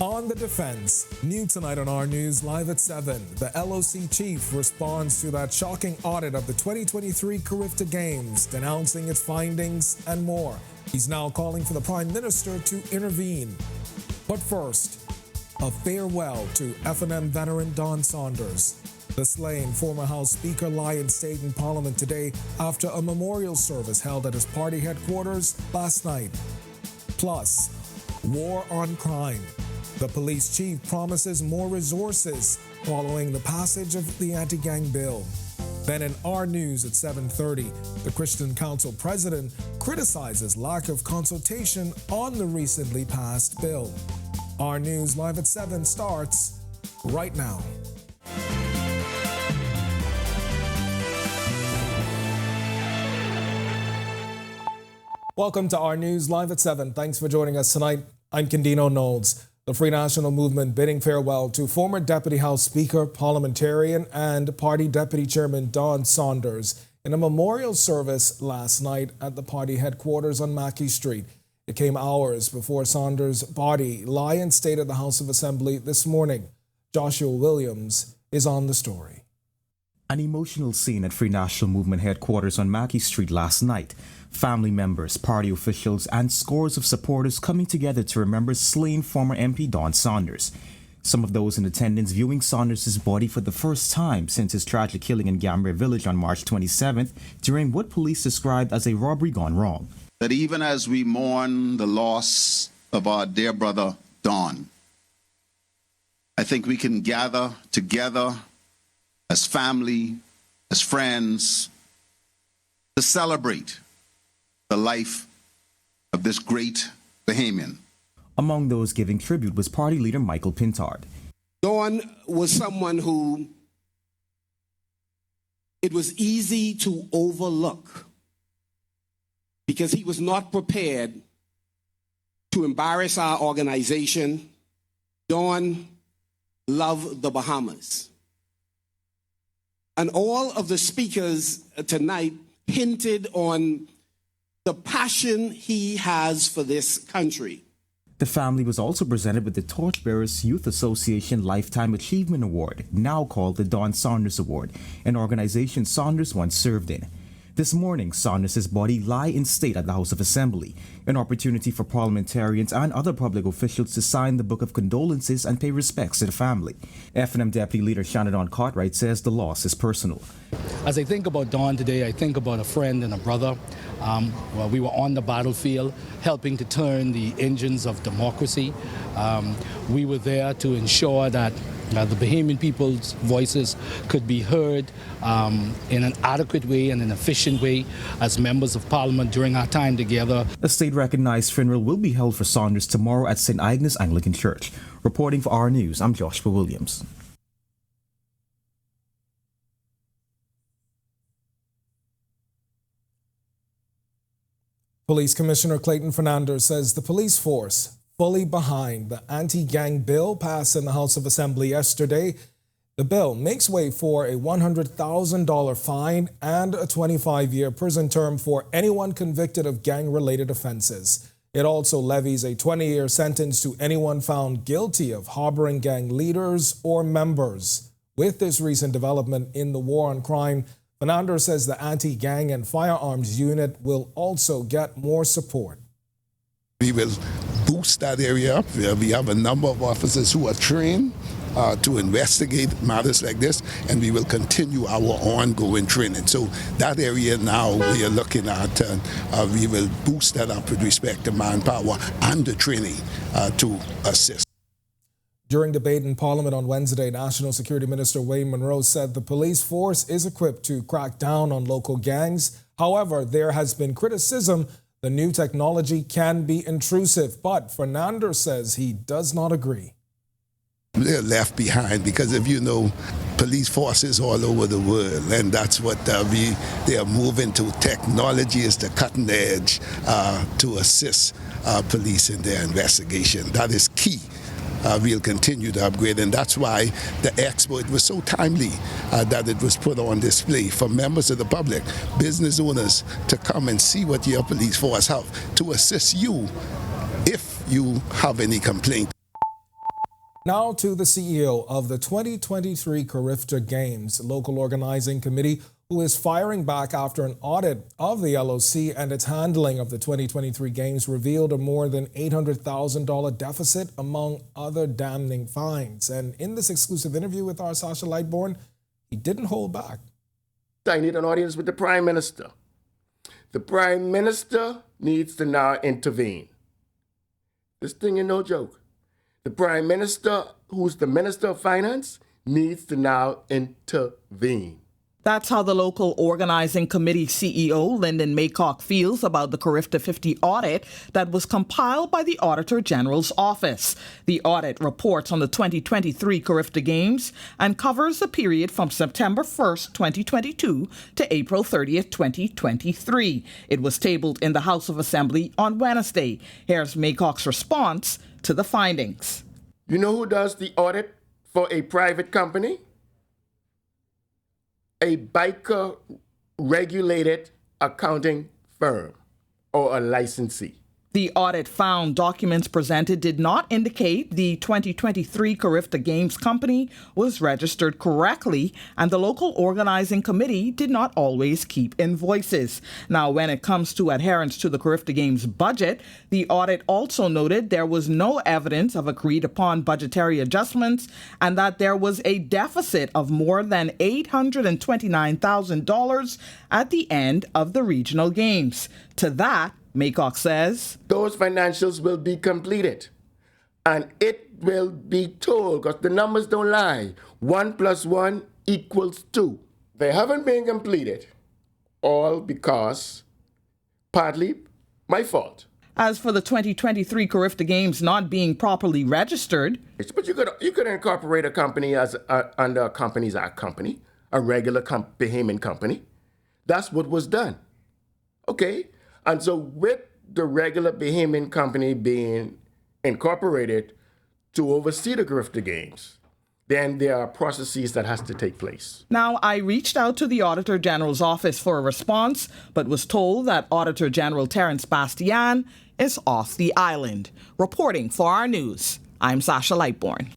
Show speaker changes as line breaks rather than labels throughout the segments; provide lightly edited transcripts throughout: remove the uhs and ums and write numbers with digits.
On the defense, new tonight on Our News Live at 7, the LOC chief responds to that shocking audit of the 2023 Reef Games, denouncing its findings and more. He's now calling for the Prime Minister to intervene. But first, a farewell to F&M veteran Don Saunders. The slain former House Speaker lie in state in Parliament today after a memorial service held at his party headquarters last night. Plus, war on crime. The police chief promises more resources following the passage of the anti-gang bill. Then in Our News at 7:30, the Christian Council president criticizes lack of consultation on the recently passed bill. Our News Live at 7 starts right now. Welcome to Our News Live at 7. Thanks for joining us tonight. I'm Candino Knowles. The Free National Movement bidding farewell to former Deputy House Speaker, parliamentarian, and party Deputy Chairman Don Saunders in a memorial service last night at the party headquarters on Mackey Street. It came hours before Saunders' body lie in state at the House of Assembly this morning. Joshua Williams is on the story.
An emotional scene at Free National Movement headquarters on Mackey Street last night. Family members, party officials, and scores of supporters coming together to remember slain former MP Don Saunders. Some of those in attendance viewing Saunders' body for the first time since his tragic killing in Gambia Village on March 27th during what police described as a robbery gone wrong.
That even as we mourn the loss of our dear brother Don, I think we can gather together as family, as friends, to celebrate the life of this great Bahamian.
Among those giving tribute was party leader Michael Pintard.
Don was someone who it was easy to overlook because he was not prepared to embarrass our organization. Don loved the Bahamas. And all of the speakers tonight hinted on the passion he has for this country.
The family was also presented with the Torchbearers Youth Association Lifetime Achievement Award, now called the Don Saunders Award, an organization Saunders once served in. This morning, Saunders' body lie in state at the House of Assembly, an opportunity for parliamentarians and other public officials to sign the Book of Condolences and pay respects to the family. F&M Deputy Leader Shannon Cartwright says the loss is personal.
As I think about Don today, I think about a friend and a brother. We were on the battlefield helping to turn the engines of democracy. We were there to ensure that the Bahamian people's voices could be heard in an adequate way and an efficient way as members of Parliament during our time together.
A state-recognized funeral will be held for Saunders tomorrow at St. Agnes Anglican Church. Reporting for Our News, I'm Joshua Williams.
Police Commissioner Clayton Fernandez says the police force fully behind the anti-gang bill passed in the House of Assembly yesterday. The bill makes way for a $100,000 fine and a 25-year prison term for anyone convicted of gang-related offenses. It also levies a 20-year sentence to anyone found guilty of harboring gang leaders or members. With this recent development in the war on crime, Fernandez says the anti-gang and firearms unit will also get more support.
We will boost that area up. We have a number of officers who are trained to investigate matters like this, and we will continue our ongoing training. So that area now we are looking at, we will boost that up with respect to manpower and the training to assist.
During debate in Parliament on Wednesday, National Security Minister Wayne Munro said the police force is equipped to crack down on local gangs. However, there has been criticism the new technology can be intrusive, but Fernandez says he does not agree.
They're left behind because, if you know, police forces all over the world, and that's what they are moving to. Technology is the cutting edge to assist police in their investigation. That is key. We'll continue to upgrade, and that's why the expo, it was so timely that it was put on display for members of the public, business owners, to come and see what your police force have to assist you if you have any complaint.
Now to the CEO of the 2023 Carifta Games local organizing committee, who is firing back after an audit of the LOC and its handling of the 2023 Games revealed a more than $800,000 deficit, among other damning fines. And in this exclusive interview with our Sasha Lightborn, he didn't hold back.
I need an audience with the Prime Minister. The Prime Minister needs to now intervene. This thing is no joke. The Prime Minister, who's the Minister of Finance, needs to now intervene.
That's how the local organizing committee CEO, Lyndon Maycock, feels about the Carifta 50 audit that was compiled by the Auditor General's office. The audit reports on the 2023 Carifta Games and covers the period from September 1st, 2022 to April 30th, 2023. It was tabled in the House of Assembly on Wednesday. Here's Maycock's response to the findings.
You know who does the audit for a private company? A biker-regulated accounting firm or a licensee.
The audit found documents presented did not indicate the 2023 Carifta Games Company was registered correctly, and the local organizing committee did not always keep invoices. Now, when it comes to adherence to the Carifta Games budget, the audit also noted there was no evidence of agreed-upon budgetary adjustments and that there was a deficit of more than $829,000 at the end of the regional games. To that, Maycock says,
those financials will be completed and it will be told, because the numbers don't lie. 1 + 1 = 2. They haven't been completed, all because partly my fault.
As for the 2023 Carifta Games not being properly registered,
but you could incorporate a company as under a Companies Act company, a regular Bahamian company. That's what was done. Okay. And so with the regular Bahamian company being incorporated to oversee the Carifta Games, then there are processes that has to take place.
Now, I reached out to the Auditor General's office for a response, but was told that Auditor General Terence Bastian is off the island. Reporting for Our News, I'm Sasha Lightborn.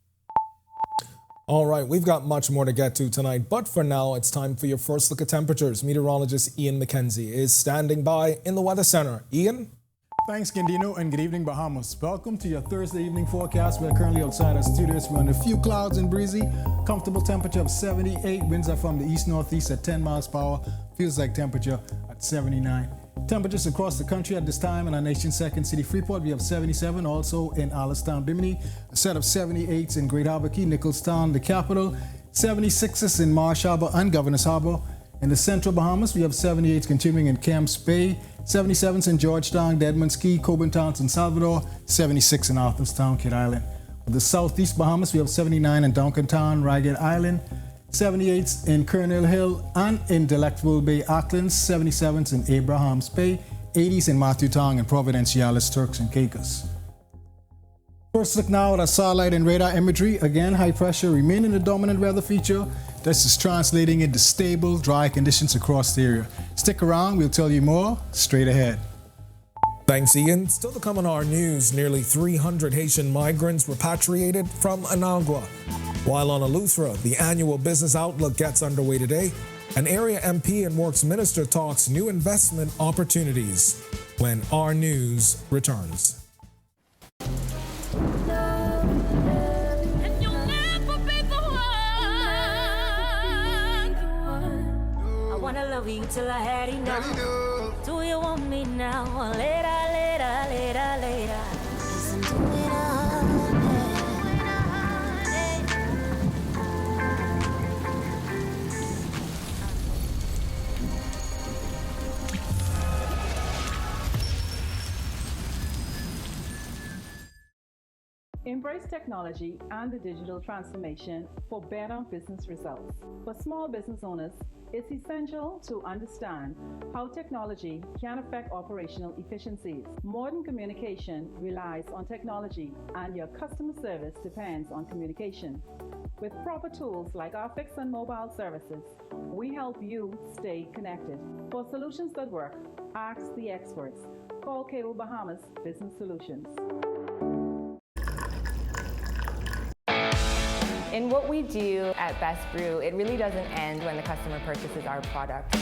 All right, we've got much more to get to tonight, but for now, it's time for your first look at temperatures. Meteorologist Ian McKenzie is standing by in the Weather Center. Ian?
Thanks, Gandino, and good evening, Bahamas. Welcome to your Thursday evening forecast. We're currently outside our studios. We're under a few clouds and breezy. Comfortable temperature of 78. Winds are from the east-northeast at 10 miles per hour. Feels like temperature at 79. Temperatures across the country at this time in our nation's second city, Freeport, we have 77. Also in Allenstown, Bimini, a set of 78s in Great Albuquerque, Nicholstown, the capital, 76s in Marsh Harbor and Governors Harbor. In the central Bahamas, we have 78s continuing in Camps Bay, 77s in Georgetown, Deadman's Key, Coburn Town, San Salvador, 76 in Arthurstown, Kidd Island. For the southeast Bahamas, we have 79 in Duncantown, Ragged Island, 78s in Kernel Hill and in Delectable Bay, Auckland, 77s in Abrahams Bay, 80s in Matutong and Providenciales, Turks and Caicos. First look now at our satellite and radar imagery. Again, high pressure remaining the dominant weather feature. This is translating into stable, dry conditions across the area. Stick around, we'll tell you more straight ahead.
Thanks, Ian. Still to come on Our News, nearly 300 Haitian migrants repatriated from Anagua. While on Eleuthera, the annual Business Outlook gets underway today. An area MP and Works Minister talks new investment opportunities when Our News returns.
I wanna love you till I had enough. Do you want me now or later, later, later, later? Listen to it all.
Embrace technology and the digital transformation for better business results. For small business owners, it's essential to understand how technology can affect operational efficiencies. Modern communication relies on technology, and your customer service depends on communication. With proper tools like our fixed and mobile services, we help you stay connected. For solutions that work, ask the experts. Call Cable Bahamas Business Solutions.
In what we do at Best Brew, it really doesn't end when the customer purchases our product.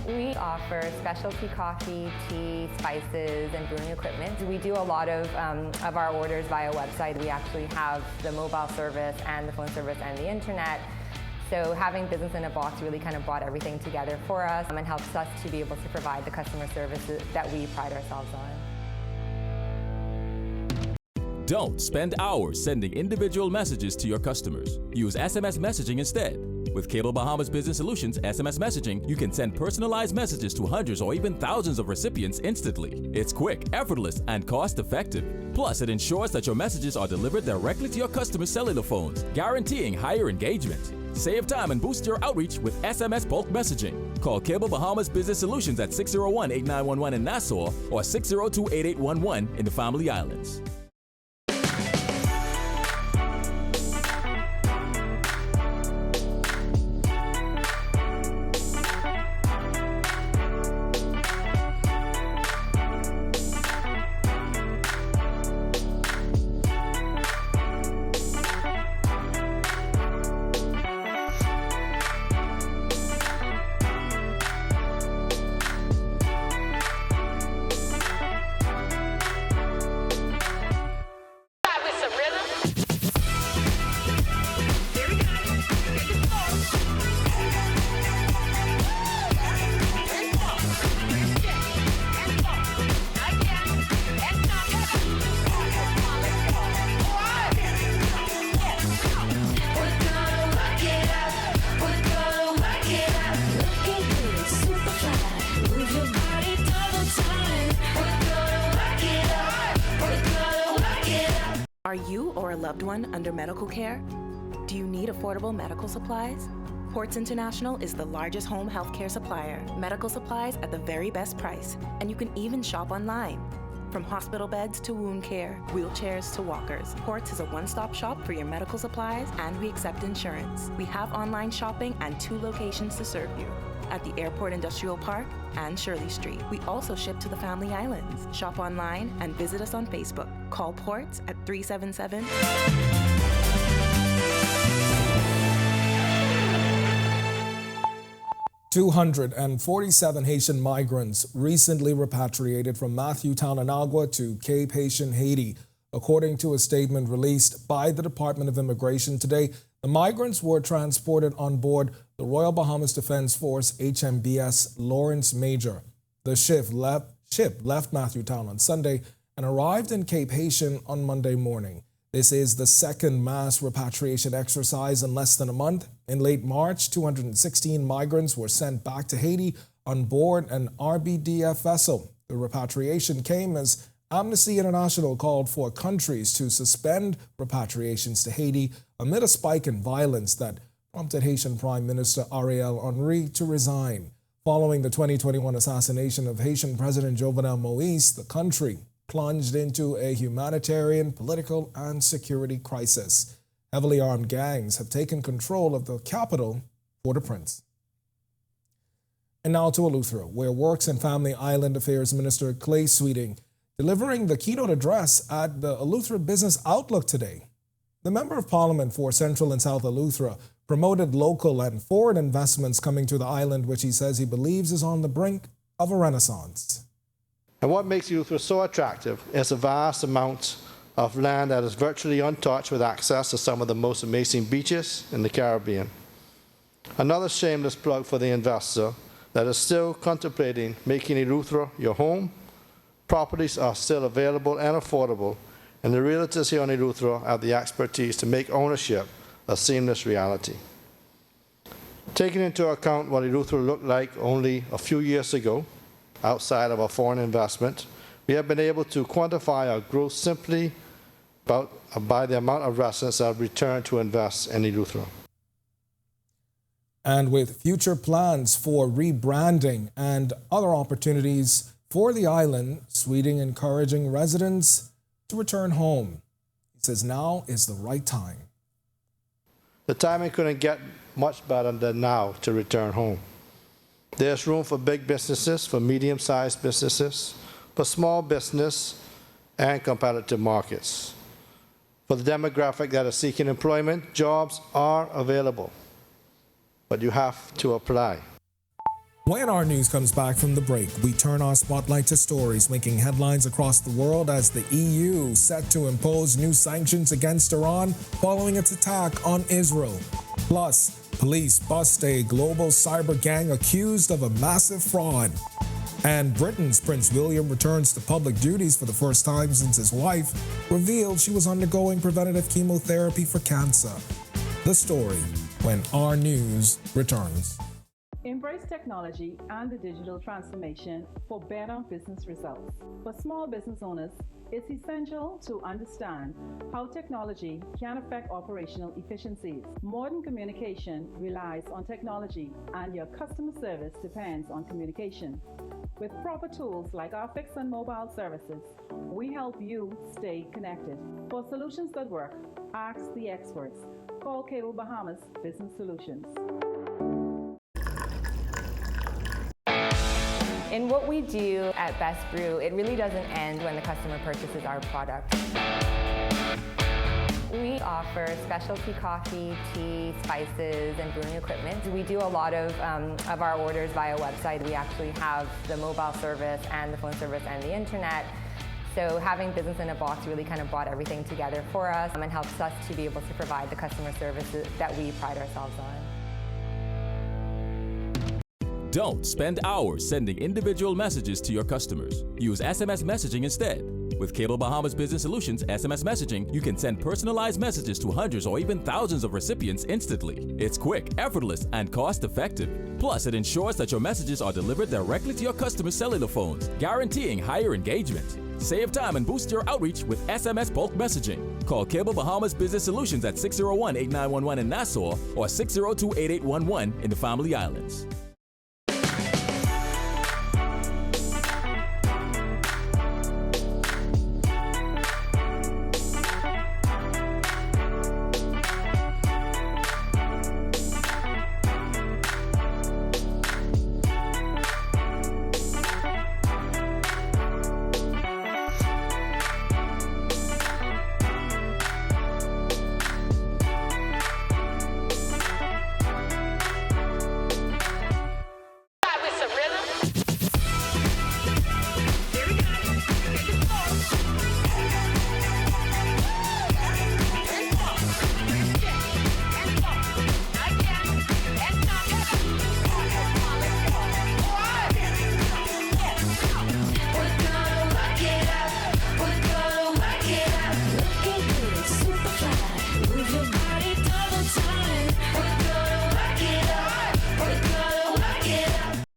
We offer specialty coffee, tea, spices, and brewing equipment. We do a lot of our orders via website. We actually have the mobile service and the phone service and the internet. So having business in a box really kind of brought everything together for us and helps us to be able to provide the customer services that we pride ourselves on.
Don't spend hours sending individual messages to your customers. Use SMS messaging instead. With Cable Bahamas Business Solutions SMS messaging, you can send personalized messages to hundreds or even thousands of recipients instantly. It's quick, effortless, and cost-effective. Plus, it ensures that your messages are delivered directly to your customers' cellular phones, guaranteeing higher engagement. Save time and boost your outreach with SMS bulk messaging. Call Cable Bahamas Business Solutions at 601-8911 in Nassau or 602-8811 in the Family Islands.
Are you or a loved one under medical care? Do you need affordable medical supplies? Ports International is the largest home healthcare supplier. Medical supplies at the very best price, and you can even shop online. From hospital beds to wound care, wheelchairs to walkers, Ports is a one-stop shop for your medical supplies, and we accept insurance. We have online shopping and 2 locations to serve you, at the Airport Industrial Park and Shirley Street. We also ship to the Family Islands. Shop online and visit us on Facebook. Call Ports at 377.
247 Haitian migrants recently repatriated from Matthewtown, Anagua to Cape Haitian, Haiti. According to a statement released by the Department of Immigration today, the migrants were transported on board the Royal Bahamas Defense Force HMBS Lawrence Major. The ship left Matthewtown on Sunday and arrived in Cape Haitian on Monday morning. This is the second mass repatriation exercise in less than a month. In late March, 216 migrants were sent back to Haiti on board an RBDF vessel. The repatriation came as Amnesty International called for countries to suspend repatriations to Haiti amid a spike in violence that prompted Haitian Prime Minister Ariel Henry to resign. Following the 2021 assassination of Haitian President Jovenel Moïse, the country plunged into a humanitarian, political, and security crisis. Heavily armed gangs have taken control of the capital, Port-au-Prince. And now to Eleuthera, where Works and Family Island Affairs Minister Clay Sweeting delivering the keynote address at the Eleuthera Business Outlook today. The Member of Parliament for Central and South Eleuthera promoted local and foreign investments coming to the island, which he says he believes is on the brink of a renaissance.
And what makes Eleuthera so attractive is a vast amount of land that is virtually untouched, with access to some of the most amazing beaches in the Caribbean. Another shameless plug for the investor that is still contemplating making Eleuthera your home. Properties are still available and affordable, and the realtors here on Eleuthera have the expertise to make ownership a seamless reality. Taking into account what Eleuthera looked like only a few years ago, outside of our foreign investment, we have been able to quantify our growth simply by the amount of residents that have returned to invest in Eleuthera.
And with future plans for rebranding and other opportunities for the island, Sweeting encouraging residents to return home. He says now is the right time.
The timing couldn't get much better than now to return home. There's room for big businesses, for medium-sized businesses, for small business and competitive markets. For the demographic that is seeking employment, jobs are available, but you have to apply.
When our news comes back from the break, we turn our spotlight to stories making headlines across the world as the EU set to impose new sanctions against Iran following its attack on Israel. Plus, police bust a global cyber gang accused of a massive fraud. And Britain's Prince William returns to public duties for the first time since his wife revealed she was undergoing preventative chemotherapy for cancer. The story when our news returns.
Embrace technology and the digital transformation for better business results. For small business owners, it's essential to understand how technology can affect operational efficiencies. Modern communication relies on technology, and your customer service depends on communication. With proper tools like our fixed and mobile services, we help you stay connected. For solutions that work, ask the experts. Call Cable Bahamas Business Solutions.
In what we do at Best Brew, it really doesn't end when the customer purchases our product. We offer specialty coffee, tea, spices, and brewing equipment. We do a lot of our orders via website. We actually have the mobile service and the phone service and the internet. So having business in a box really kind of brought everything together for us and helps us to be able to provide the customer services that we pride ourselves on.
Don't spend hours sending individual messages to your customers. Use SMS messaging instead. With Cable Bahamas Business Solutions SMS messaging, you can send personalized messages to hundreds or even thousands of recipients instantly. It's quick, effortless, and cost-effective. Plus, it ensures that your messages are delivered directly to your customers' cellular phones, guaranteeing higher engagement. Save time and boost your outreach with SMS bulk messaging. Call Cable Bahamas Business Solutions at 601-8911 in Nassau or 602-8811 in the Family Islands.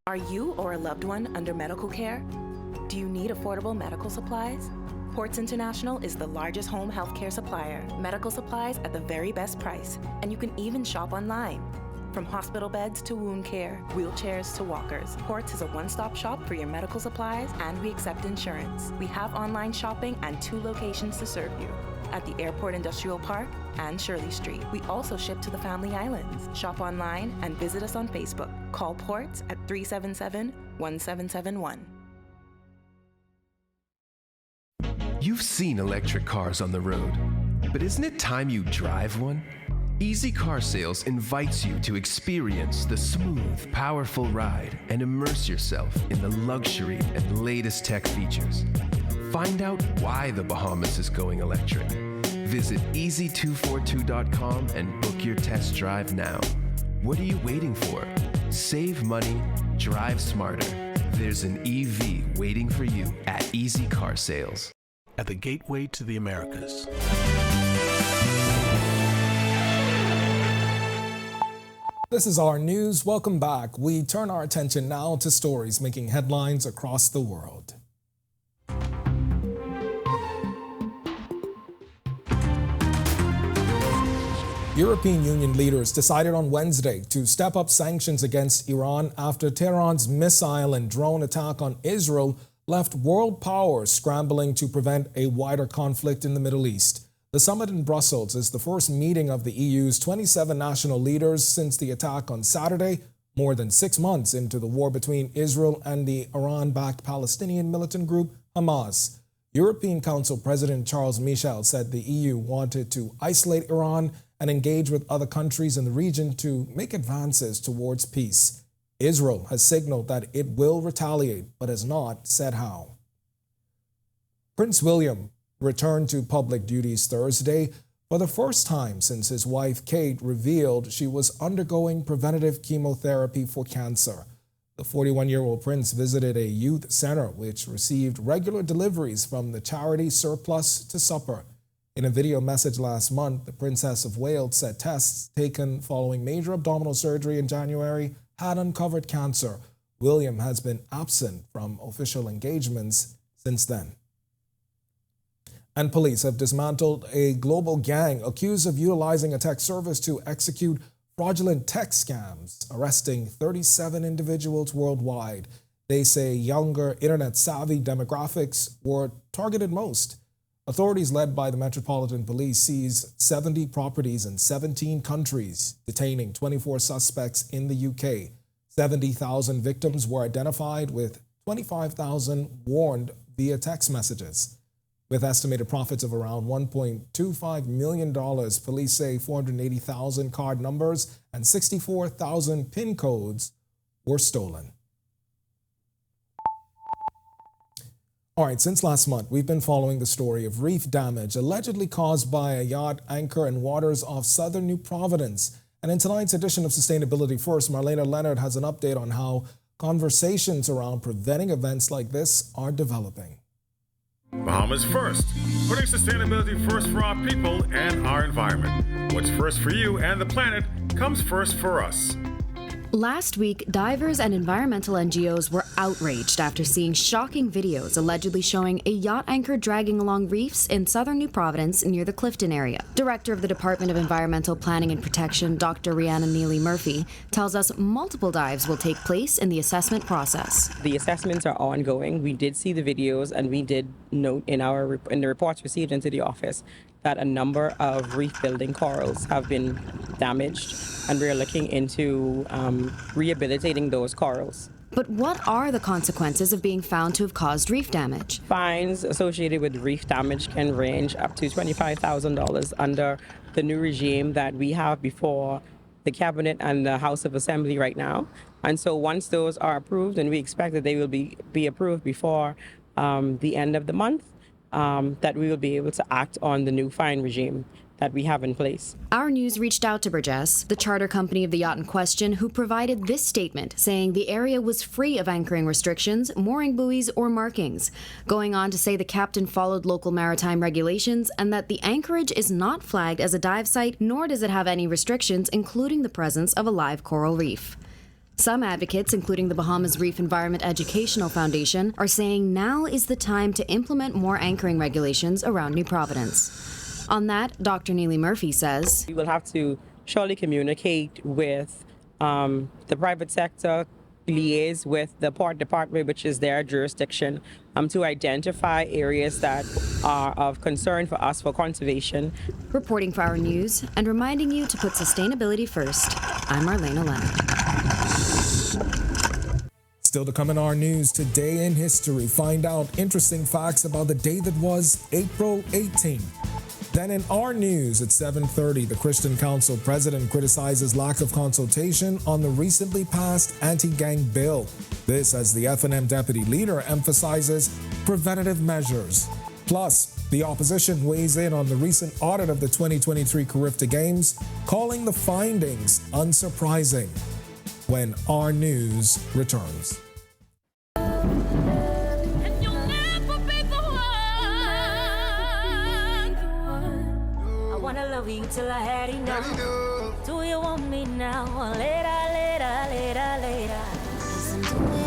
Are you or a loved one under medical care? Do you need affordable medical supplies? Ports International is the largest home healthcare supplier. Medical supplies at the very best price, and you can even shop online. From hospital beds to wound care, wheelchairs to walkers, Ports is a one-stop shop for your medical supplies, and we accept insurance. We have online shopping and 2 locations to serve you, at the Airport Industrial Park and Shirley Street. We also ship to the Family Islands. Shop online and visit us on Facebook. Call Ports at 377-1771.
You've seen electric cars on the road, but isn't it time you drive one? Easy Car Sales invites you to experience the smooth, powerful ride and immerse yourself in the luxury and latest tech features. Find out why the Bahamas is going electric. Visit easy242.com and book your test drive now. What are you waiting for? Save money, drive smarter. There's an EV waiting for you at Easy Car Sales.
At the gateway to the Americas.
This is our news. Welcome back. We turn our attention now to stories making headlines across the world. European Union leaders decided on Wednesday to step up sanctions against Iran after Tehran's missile and drone attack on Israel left world powers scrambling to prevent a wider conflict in the Middle East. The summit in Brussels is the first meeting of the EU's 27 national leaders since the attack on Saturday, more than 6 months into the war between Israel and the Iran-backed Palestinian militant group Hamas. European Council President Charles Michel said the EU wanted to isolate Iran and engage with other countries in the region to make advances towards peace. Israel has signaled that it will retaliate, but has not said how. Prince William returned to public duties Thursday for the first time since his wife Kate revealed she was undergoing preventative chemotherapy for cancer. The 41-year-old prince visited a youth center which received regular deliveries from the charity Surplus to Supper. In a video message last month, the Princess of Wales said tests taken following major abdominal surgery in January had uncovered cancer. William has been absent from official engagements since then. And police have dismantled a global gang accused of utilizing a text service to execute fraudulent text scams, arresting 37 individuals worldwide. They say younger, internet-savvy demographics were targeted most. Authorities led by the Metropolitan Police seized 70 properties in 17 countries, detaining 24 suspects in the UK. 70,000 victims were identified, with 25,000 warned via text messages. With estimated profits of around $1.25 million, police say 480,000 card numbers and 64,000 PIN codes were stolen. All right, since last month, we've been following the story of reef damage allegedly caused by a yacht anchor in waters off southern New Providence. And in tonight's edition of Sustainability First, Marlena Leonard has an update on how conversations around preventing events like this are developing.
Bahamas First, putting sustainability first for our people and our environment. What's first for you and the planet comes first for us.
Last week, divers and environmental NGOs were outraged after seeing shocking videos allegedly showing a yacht anchor dragging along reefs in southern New Providence near the Clifton area. Director of the Department of Environmental Planning and Protection, Dr. Rhiannon Neely-Murphy, tells us multiple dives will take place in the assessment process.
The assessments are ongoing. We did see the videos, and we did note in the reports received into the office that a number of reef building corals have been damaged, and we're looking into rehabilitating those corals.
But what are the consequences of being found to have caused reef damage?
Fines associated with reef damage can range up to $25,000 under the new regime that we have before the Cabinet and the House of Assembly right now. And so once those are approved, and we expect that they will be approved before the end of the month, that we will be able to act on the new fine regime that we have in place.
Our News reached out to Burgess, the charter company of the yacht in question, who provided this statement saying the area was free of anchoring restrictions, mooring buoys, or markings, going on to say the captain followed local maritime regulations and that the anchorage is not flagged as a dive site, nor does it have any restrictions, including the presence of a live coral reef. Some advocates, including the Bahamas Reef Environment Educational Foundation, are saying now is the time to implement more anchoring regulations around New Providence. On that, Dr. Neely-Murphy says,
we will have to surely communicate with the private sector, liaise with the Port Department, which is their jurisdiction, to identify areas that are of concern for us for conservation.
Reporting for Our News and reminding you to put sustainability first, I'm Marlena Leonard.
Still to come in Our News, today in history, find out interesting facts about the day that was April 18th. Then in Our News at 7:30, the Christian Council president criticizes lack of consultation on the recently passed anti-gang bill. This as the F&M deputy leader emphasizes preventative measures. Plus, the opposition weighs in on the recent audit of the 2023 Carifta Games, calling the findings unsurprising. When Our News returns.
Till I had enough. Do you want me now or later, later, later, later? Listen to it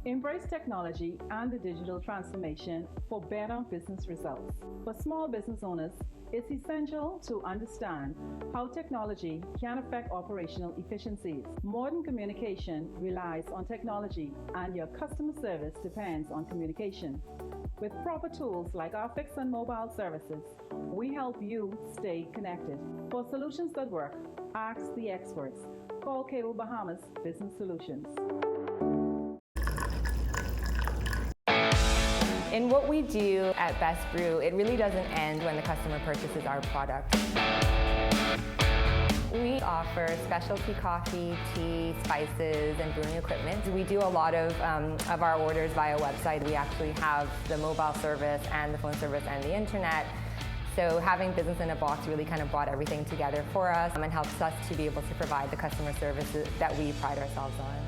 In Embrace technology and the digital transformation for better business results. For small business owners, it's essential to understand how technology can affect operational efficiencies. Modern communication relies on technology, and your customer service depends on communication. With proper tools like our fixed and mobile services, we help you stay connected. For solutions that work, ask the experts. Call Cable Bahamas Business Solutions.
In what we do at Best Brew, it really doesn't end when the customer purchases our product. We offer specialty coffee, tea, spices, and brewing equipment. We do a lot of our orders via website. We actually have the mobile service and the phone service and the internet. So having business in a box really kind of brought everything together for us and helps us to be able to provide the customer services that we pride ourselves on.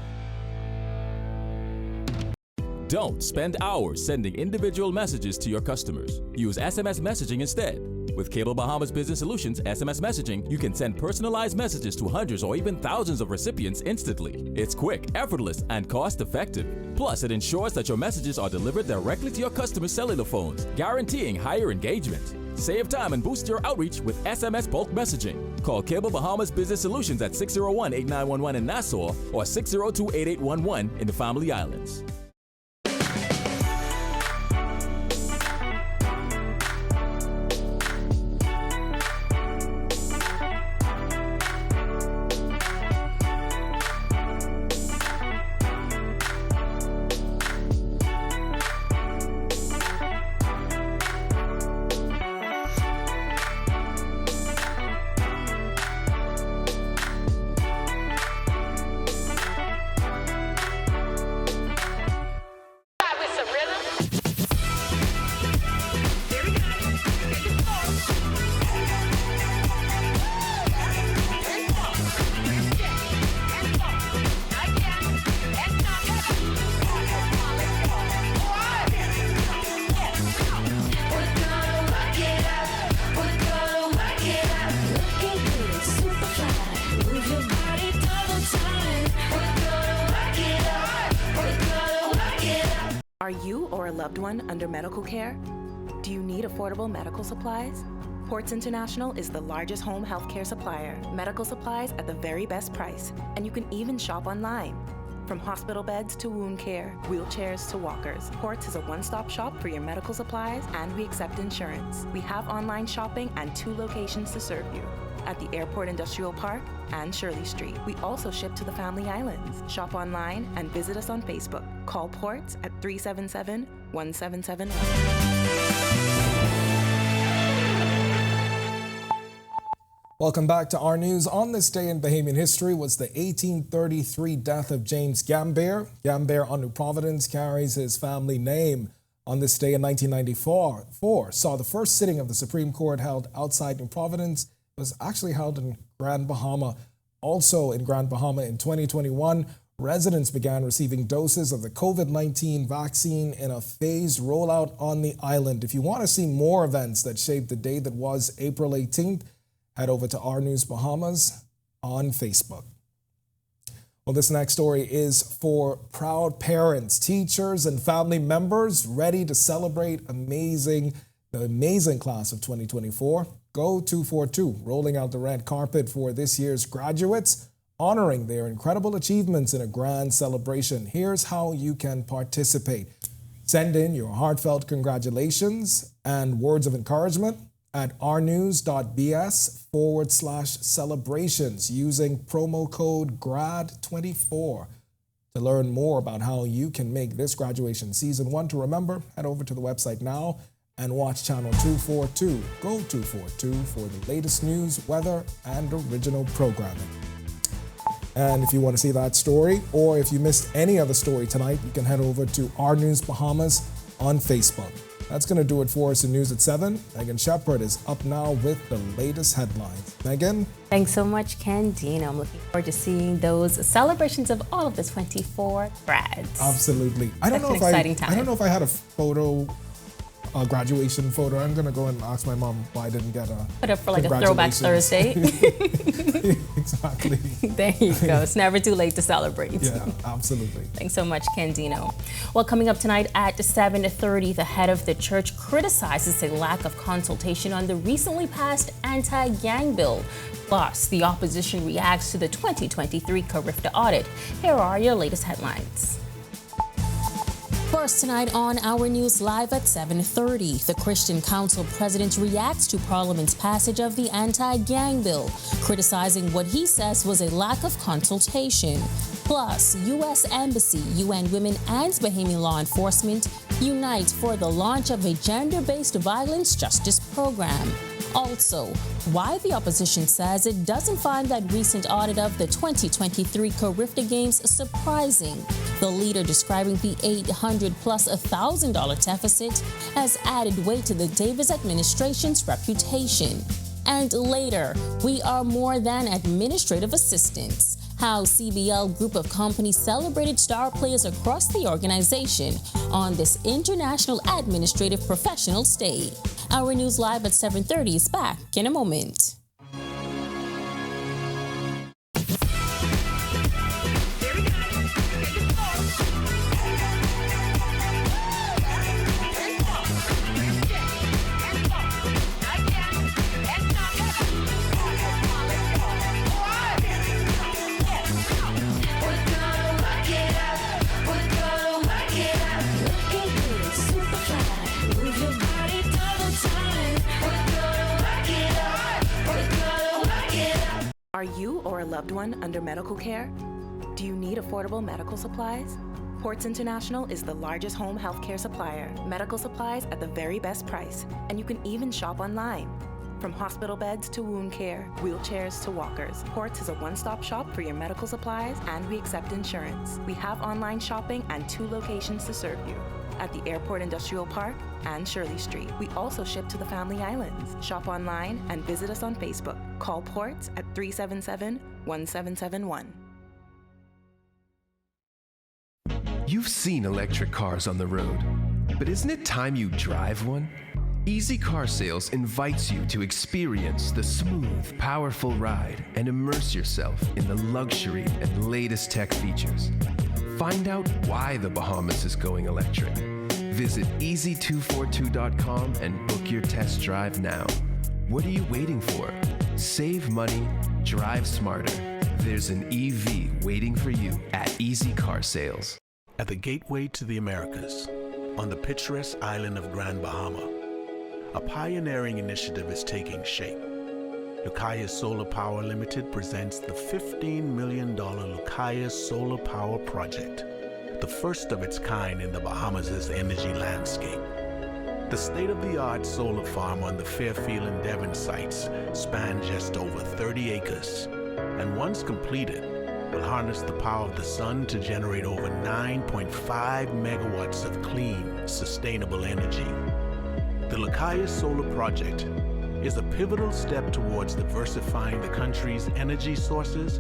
Don't spend hours sending individual messages to your customers. Use SMS messaging instead. With Cable Bahamas Business Solutions SMS messaging, you can send personalized messages to hundreds or even thousands of recipients instantly. It's quick, effortless, and cost-effective. Plus, it ensures that your messages are delivered directly to your customers' cellular phones, guaranteeing higher engagement. Save time and boost your outreach with SMS bulk messaging. Call Cable Bahamas Business Solutions at 601-8911 in Nassau or 602-8811 in the Family Islands.
Are you or a loved one under medical care? Do you need affordable medical supplies? Ports International is the largest home healthcare supplier. Medical supplies at the very best price, and you can even shop online. From hospital beds to wound care, wheelchairs to walkers, Ports is a one-stop shop for your medical supplies, and we accept insurance. We have online shopping and 2 locations to serve you, at the Airport Industrial Park and Shirley Street. We also ship to the Family Islands. Shop online and visit us on Facebook. Call Ports at 377-1771.
Welcome back to our news. On this day in Bahamian history was the 1833 death of James Gambier. Gambier on New Providence carries his family name. On this day in 1994, saw the first sitting of the Supreme Court held outside New Providence. It was actually held in Grand Bahama. Also in Grand Bahama in 2021, residents began receiving doses of the COVID-19 vaccine in a phased rollout on the island. If you want to see more events that shaped the day that was April 18th, head over to Our News Bahamas on Facebook. Well, this next story is for proud parents, teachers, and family members ready to celebrate the amazing class of 2024. Go 242, rolling out the red carpet for this year's graduates, honoring their incredible achievements in a grand celebration. Here's how you can participate. Send in your heartfelt congratulations and words of encouragement at ournews.bs/celebrations using promo code GRAD24. To learn more about how you can make this graduation season one to remember, head over to the website now and watch channel 242. Go 242 for the latest news, weather, and original programming. And if you want to see that story, or if you missed any other story tonight, you can head over to Our News Bahamas on Facebook. That's going to do it for us in News at 7. Megan Shepard is up now with the latest headlines. Megan?
Thanks so much, Ken. Dean, I'm looking forward to seeing those celebrations of all of the 24 grads.
Absolutely. I don't know if I had a photo a graduation photo. I'm gonna go and ask my mom why I didn't get a.
Put up for like a throwback Thursday.
Exactly.
There you go. It's never too late to celebrate.
Yeah, absolutely.
Thanks so much, Candino. Well, coming up tonight at 7:30, the head of the church criticizes a lack of consultation on the recently passed anti-gang bill. Plus, the opposition reacts to the 2023 Carifta audit. Here are your latest headlines. First tonight on Our News Live at 7:30, the Christian Council president reacts to Parliament's passage of the anti-gang bill, criticizing what he says was a lack of consultation. Plus, U.S. Embassy, UN Women and Bahamian law enforcement unite for the launch of a gender-based violence justice program. Also, why the opposition says it doesn't find that recent audit of the 2023 Carifta Games surprising. The leader describing the $800 plus $1,000 deficit as added weight to the Davis administration's reputation. And later, we are more than administrative assistants. How CBL group of companies celebrated star players across the organization on this International Administrative Professionals Day. Our News Live at 7:30 is back in a moment.
Are you or a loved one under medical care? Do you need affordable medical supplies? Ports International is the largest home healthcare supplier. Medical supplies at the very best price, and you can even shop online. From hospital beds to wound care, wheelchairs to walkers, Ports is a one-stop shop for your medical supplies, and we accept insurance. We have online shopping and 2 locations to serve you, at the Airport Industrial Park and Shirley Street. We also ship to the Family Islands. Shop online and visit us on Facebook. Call Ports at 377-1771.
You've seen electric cars on the road, but isn't it time you drive one? Easy Car Sales invites you to experience the smooth, powerful ride and immerse yourself in the luxury and latest tech features. Find out why the Bahamas is going electric. Visit easy242.com and book your test drive now. What are you waiting for? Save money, drive smarter. There's an EV waiting for you at Easy Car Sales.
At the gateway to the Americas, on the picturesque island of Grand Bahama, a pioneering initiative is taking shape. Lucaya Solar Power Limited presents the $15 million Lucaya Solar Power Project, the first of its kind in the Bahamas' energy landscape. The state-of-the-art solar farm on the Fairfield and Devon sites spans just over 30 acres, and once completed, will harness the power of the sun to generate over 9.5 megawatts of clean, sustainable energy. The Lucaya Solar Project is a pivotal step towards diversifying the country's energy sources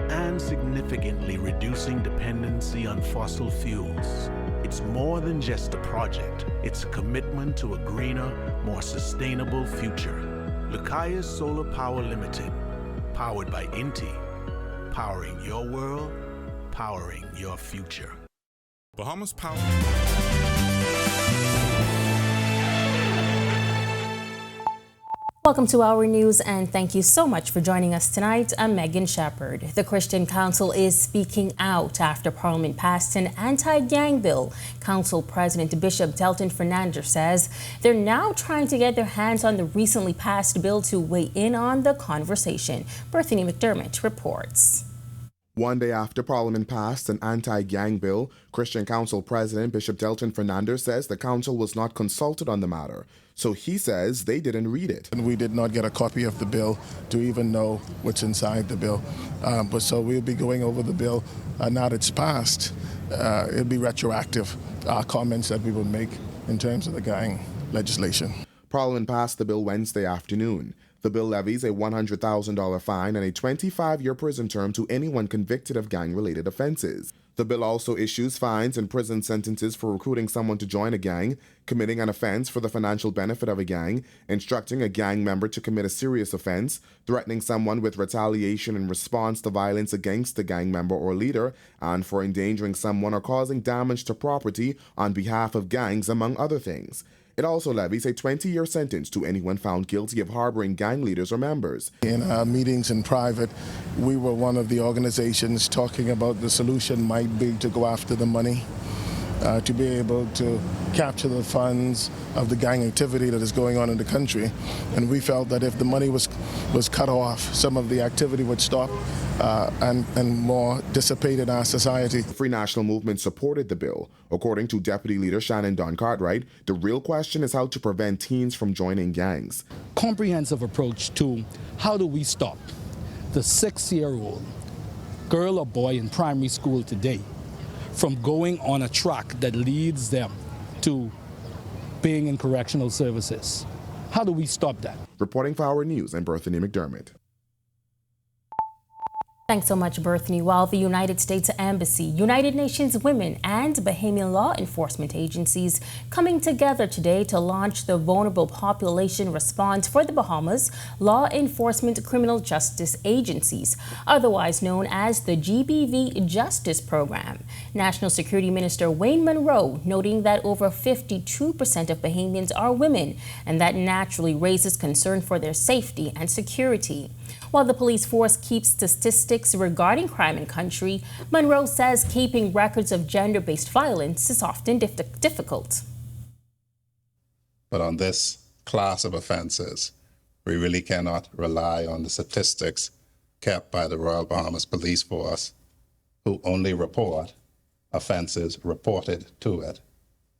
and significantly reducing dependency on fossil fuels. It's more than just a project. It's a commitment to a greener, more sustainable future. Lucaya Solar Power Limited, powered by Inti, powering your world, powering your future.
Bahamas Power.
Welcome to Our News, and thank you so much for joining us tonight. I'm Megan Shepherd. The Christian Council is speaking out after Parliament passed an anti-gang bill. Council President Bishop Delton Fernandez says they're now trying to get their hands on the recently passed bill to weigh in on the conversation. Berthany McDermott reports.
One day after Parliament passed an anti-gang bill, Christian Council President Bishop Delton Fernandez says the council was not consulted on the matter. So he says they didn't read it.
And we did not get a copy of the bill to even know what's inside the bill. But so we'll be going over the bill. Now that it's passed, it'll be retroactive, comments that we will make in terms of the gang legislation.
Parliament passed the bill Wednesday afternoon. The bill levies a $100,000 fine and a 25-year prison term to anyone convicted of gang-related offenses. The bill also issues fines and prison sentences for recruiting someone to join a gang, committing an offense for the financial benefit of a gang, instructing a gang member to commit a serious offense, threatening someone with retaliation in response to violence against the gang member or leader, and for endangering someone or causing damage to property on behalf of gangs, among other things. It also levies a 20-year sentence to anyone found guilty of harboring gang leaders or members.
In our meetings in private, we were one of the organizations talking about the solution might be to go after the money, to be able to capture the funds of the gang activity that is going on in the country. And we felt that if the money was cut off, some of the activity would stop and more dissipate in our society.
The Free National Movement supported the bill. According to Deputy Leader Shannon Don Cartwright, the real question is how to prevent teens from joining gangs.
Comprehensive approach to how do we stop the 6-year-old girl or boy in primary school today from going on a track that leads them to being in correctional services. How do we stop that?
Reporting for Our News, I'm Berthany McDermott.
Thanks so much, Berthany. While the United States Embassy, United Nations Women, and Bahamian law enforcement agencies coming together today to launch the Vulnerable Population Response for the Bahamas Law Enforcement Criminal Justice Agencies, otherwise known as the GBV Justice Program. National Security Minister Wayne Monroe noting that over 52% of Bahamians are women, and that naturally raises concern for their safety and security. While the police force keeps statistics regarding crime in country, Monroe says keeping records of gender-based violence is often difficult.
But on this class of offenses, we really cannot rely on the statistics kept by the Royal Bahamas Police Force, who only report offenses reported to it,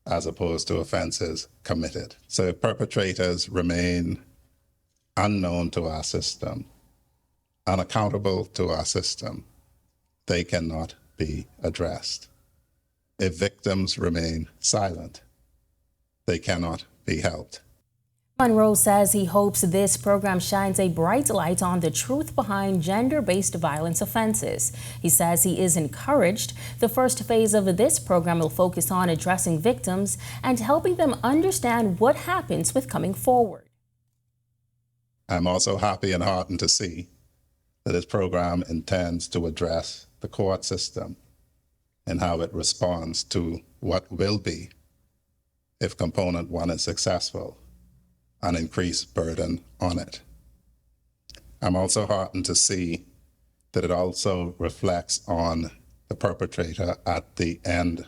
as opposed to offenses committed. So if perpetrators remain unknown to our system, unaccountable to our system, they cannot be addressed. If victims remain silent, they cannot be helped.
Monroe says he hopes this program shines a bright light on the truth behind gender-based violence offenses. He says he is encouraged. The first phase of this program will focus on addressing victims and helping them understand what happens with coming forward.
I'm also happy and heartened to see that this program intends to address the court system and how it responds to what will be, if component one is successful, an increased burden on it. I'm also heartened to see that it also reflects on the perpetrator at the end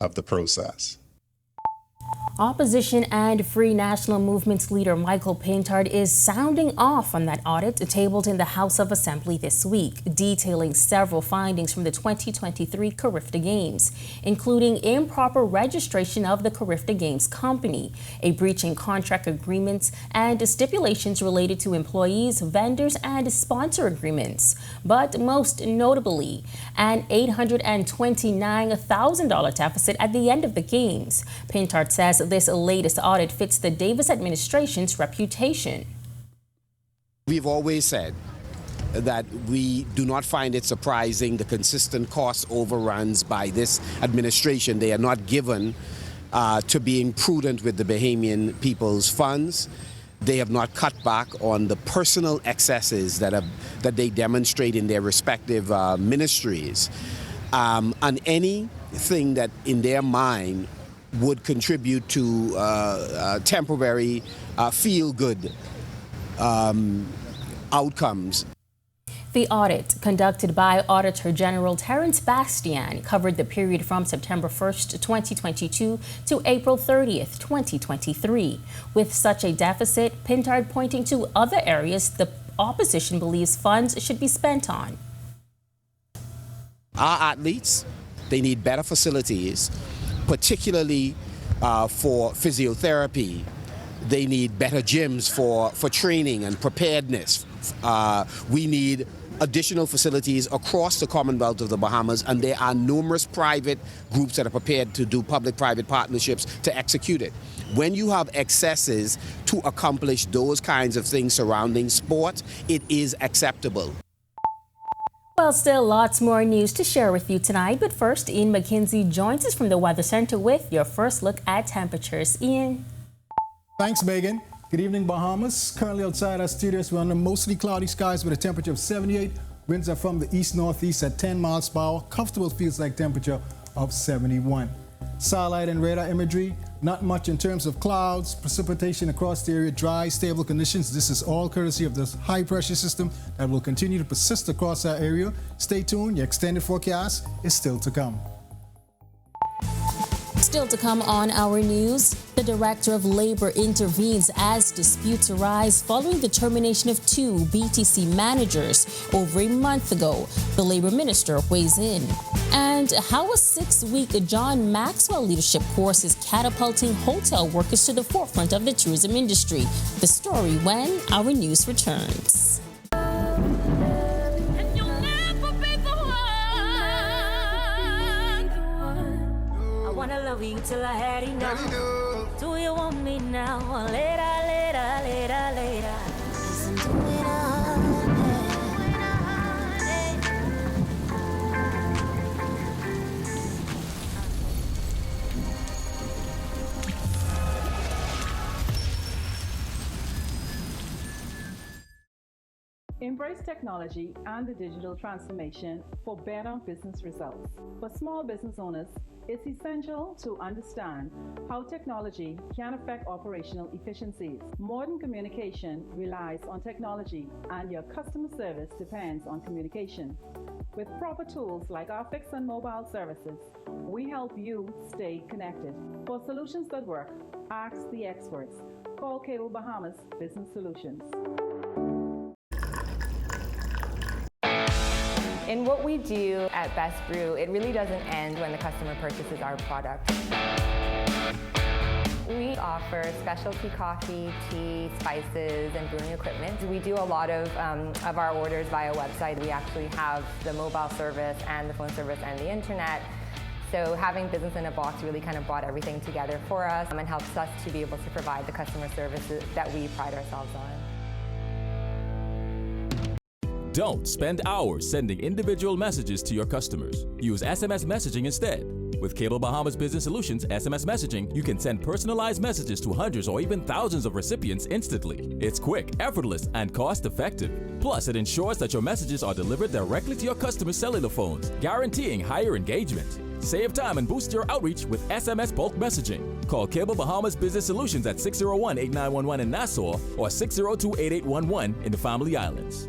of the process.
Opposition and Free National Movement's leader Michael Paintard is sounding off on that audit tabled in the House of Assembly this week, detailing several findings from the 2023 Carifta Games, including improper registration of the Carifta Games company, a breach in contract agreements, and stipulations related to employees, vendors, and sponsor agreements. But most notably, an $829,000 deficit at the end of the Games. Paintard says this latest audit fits the Davis administration's reputation.
We've always said that we do not find it surprising the consistent cost overruns by this administration. They are not given to being prudent with the Bahamian people's funds. They have not cut back on the personal excesses that they demonstrate in their respective ministries. And anything that in their mind would contribute to temporary feel-good outcomes.
The audit, conducted by Auditor General Terence Bastian, covered the period from September 1st, 2022 to April 30th, 2023. With such a deficit, Paintard pointing to other areas the opposition believes funds should be spent on.
Our athletes, they need better facilities, particularly for physiotherapy. They need better gyms for training and preparedness. We need additional facilities across the Commonwealth of the Bahamas, and there are numerous private groups that are prepared to do public-private partnerships to execute it. When you have excesses to accomplish those kinds of things surrounding sport, it is acceptable.
Well, still lots more news to share with you tonight, but first, Ian McKinsey joins us from the Weather Center with your first look at temperatures. Ian.
Thanks, Megan. Good evening, Bahamas. Currently outside our studios, we're under mostly cloudy skies with a temperature of 78. Winds are from the east-northeast at 10 miles per hour. Comfortable feels like temperature of 71. Satellite and radar imagery, not much in terms of clouds, precipitation across the area, dry, stable conditions. This is all courtesy of this high-pressure system that will continue to persist across our area. Stay tuned. Your extended forecast is still to come.
Still to come on Our News, the Director of Labor intervenes as disputes arise following the termination of 2 BTC managers over a month ago. The Labor Minister weighs in. And how a 6-week John Maxwell leadership course is catapulting hotel workers to the forefront of the tourism industry. The story when Our News returns.
Till I had enough. Do you want me now or later, later, later, later? Listen to it
Embrace technology and the digital transformation for better business results. For small business owners, it's essential to understand how technology can affect operational efficiencies. Modern communication relies on technology, and your customer service depends on communication. With proper tools like our fixed and mobile services, we help you stay connected. For solutions that work, ask the experts. Call Cable Bahamas Business Solutions.
In what we do at Best Brew, it really doesn't end when the customer purchases our product. We offer specialty coffee, tea, spices, and brewing equipment. We do a lot of our orders via website. We actually have the mobile service and the phone service and the internet. So having business in a box really kind of brought everything together for us and helps us to be able to provide the customer services that we pride ourselves on.
Don't spend hours sending individual messages to your customers. Use SMS messaging instead. With Cable Bahamas Business Solutions SMS messaging, you can send personalized messages to hundreds or even thousands of recipients instantly. It's quick, effortless, and cost-effective. Plus, it ensures that your messages are delivered directly to your customers' cellular phones, guaranteeing higher engagement. Save time and boost your outreach with SMS bulk messaging. Call Cable Bahamas Business Solutions at 601-8911 in Nassau or 602-8811 in the Family Islands.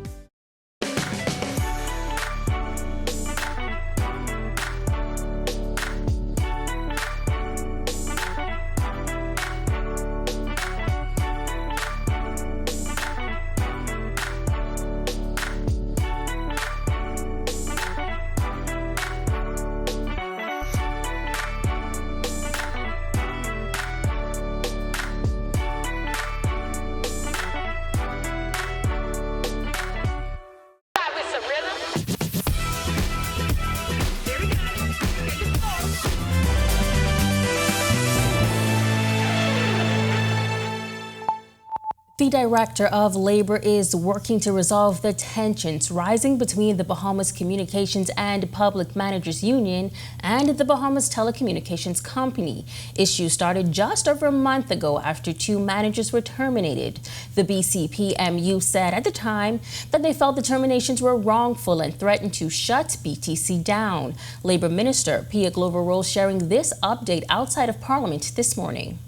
The Director of Labor is working to resolve the tensions rising between the Bahamas Communications and Public Managers Union and the Bahamas Telecommunications Company. Issues started just over a month ago after 2 managers were terminated. The BCPMU said at the time that they felt the terminations were wrongful and threatened to shut BTC down. Labor Minister Pia Glover-Roll sharing this update outside of Parliament this morning.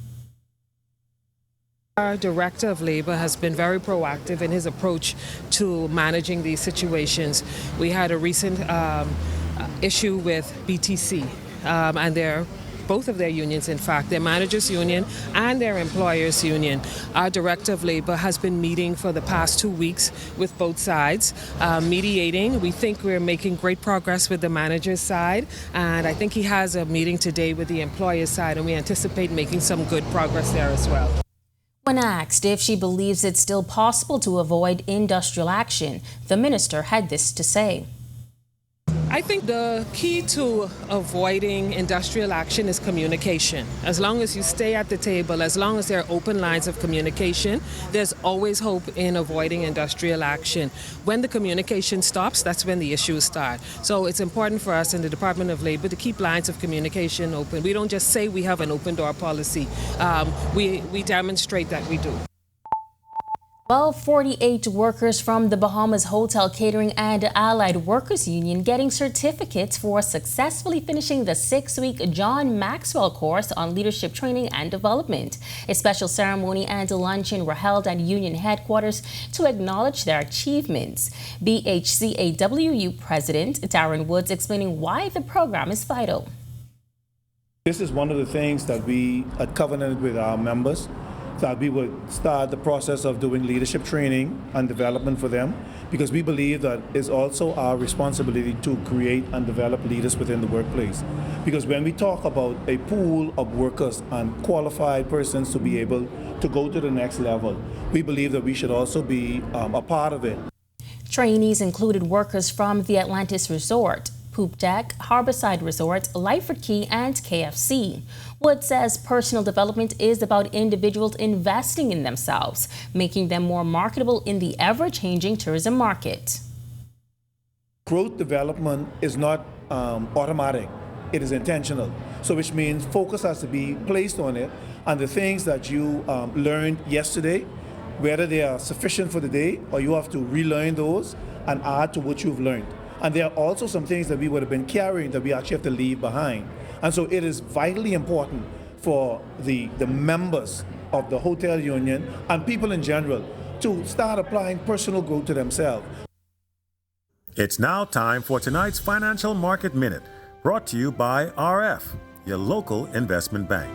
Our Director of Labor has been very proactive in his approach to managing these situations. We had a recent issue with BTC and both of their unions, in fact, their managers union and their employers union. Our Director of Labor has been meeting for the past 2 weeks with both sides, mediating. We think we're making great progress with the managers side, and I think he has a meeting today with the employers side, and we anticipate making some good progress there as well.
When asked if she believes it's still possible to avoid industrial action, the minister had this to say.
I think the key to avoiding industrial action is communication. As long as you stay at the table, as long as there are open lines of communication, there's always hope in avoiding industrial action. When the communication stops, that's when the issues start. So it's important for us in the Department of Labor to keep lines of communication open. We don't just say we have an open door policy. We demonstrate that we do.
Well, 48 workers from the Bahamas Hotel Catering and Allied Workers Union getting certificates for successfully finishing the 6-week John Maxwell course on leadership training and development. A special ceremony and a luncheon were held at union headquarters to acknowledge their achievements. BHCAWU President Darren Woods explaining why the program is vital.
This is one of the things that we had covenanted with our members, that we would start the process of doing leadership training and development for them, because we believe that it's also our responsibility to create and develop leaders within the workplace. Because when we talk about a pool of workers and qualified persons to be able to go to the next level, we believe that we should also be a part of it.
Trainees included workers from the Atlantis Resort, Poop Deck, Harborside Resort, Lyford Key, and KFC. Wood says personal development is about individuals investing in themselves, making them more marketable in the ever-changing tourism market.
Growth development is not automatic, it is intentional. So which means focus has to be placed on it, and the things that you learned yesterday, whether they are sufficient for the day or you have to relearn those and add to what you've learned. And there are also some things that we would have been carrying that we actually have to leave behind. And so it is vitally important for the members of the hotel union and people in general to start applying personal growth to themselves.
It's now time for tonight's Financial Market Minute, brought to you by RF, your local investment bank.